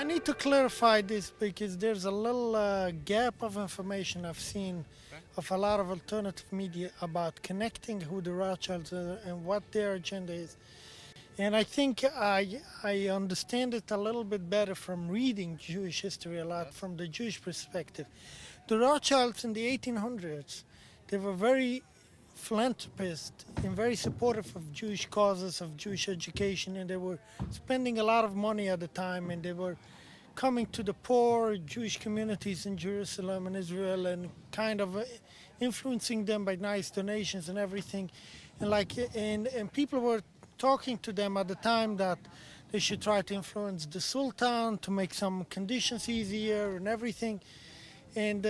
I need to clarify this because there's a little gap of information I've seen of a lot of alternative media about connecting who the Rothschilds are and what their agenda is. And I think I understand it a little bit better from reading Jewish history a lot from the Jewish perspective. The Rothschilds in the 1800s, they were very philanthropist and very supportive of Jewish causes, of Jewish education, and they were spending a lot of money at the time, and they were coming to the poor Jewish communities in Jerusalem and Israel and kind of influencing them by nice donations and everything. And people were talking to them at the time that they should try to influence the Sultan to make some conditions easier and everything. And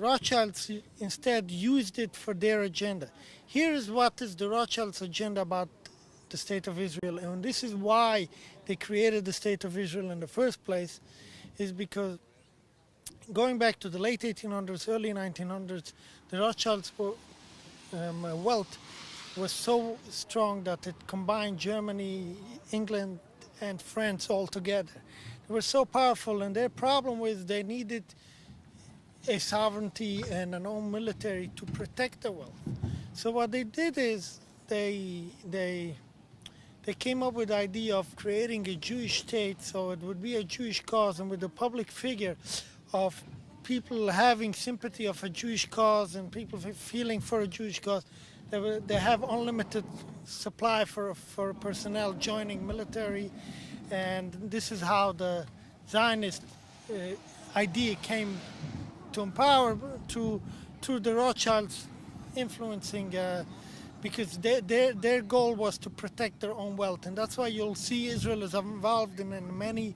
Rothschilds instead used it for their agenda. Here is what is the Rothschilds' agenda about the State of Israel, and this is why they created the State of Israel in the first place, is because going back to the late 1800s, early 1900s, the Rothschilds' wealth was so strong that it combined Germany, England, and France all together. They were so powerful, and their problem was they needed a sovereignty and an own military to protect the wealth. So what they did is they came up with the idea of creating a Jewish state, so it would be a Jewish cause, and with the public figure of people having sympathy of a Jewish cause and people feeling for a Jewish cause, they have unlimited supply for personnel joining military, and this is how the Zionist idea came to empower through the Rothschilds influencing, because their goal was to protect their own wealth, and that's why you'll see Israel is involved in many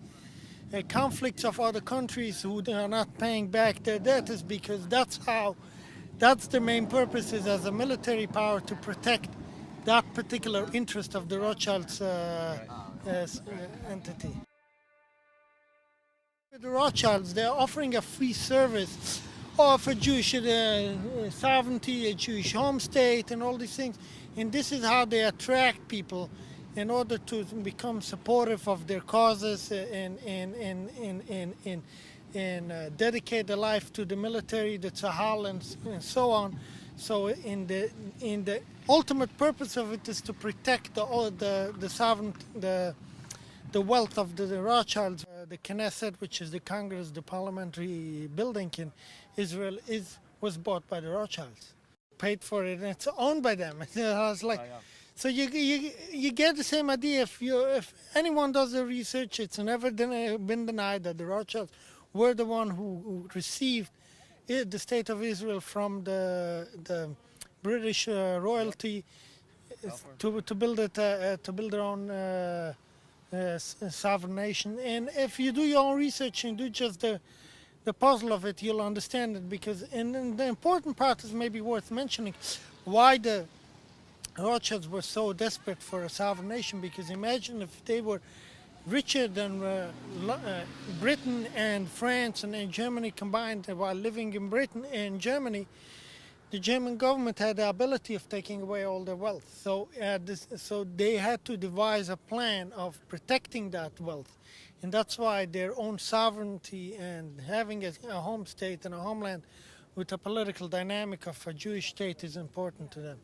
conflicts of other countries who are not paying back their debt, is because that's the main purpose, is as a military power to protect that particular interest of the Rothschilds entity. The Rothschilds, they're offering a free service of a Jewish sovereignty, a Jewish home state, and all these things. And this is how they attract people in order to become supportive of their causes and dedicate their life to the military, the Tzahal, and so on. So in the ultimate purpose of it is to protect the sovereign, the wealth of the Rothschilds. The Knesset, which is the Congress, the parliamentary building in Israel, was bought by the Rothschilds, paid for it, and it's owned by them. It's like, so you get the same idea. If anyone does the research, it's never been denied that the Rothschilds were the one who received the State of Israel from the British royalty to build their own sovereign nation. And if you do your own research and do just the puzzle of it, you'll understand it. Because and the important part is maybe worth mentioning why the Rothschilds were so desperate for a sovereign nation. Because imagine if they were richer than Britain and France and Germany combined while living in Britain and Germany. The German government had the ability of taking away all their wealth. So they had to devise a plan of protecting that wealth. And that's why their own sovereignty and having a home state and a homeland with a political dynamic of a Jewish state is important to them.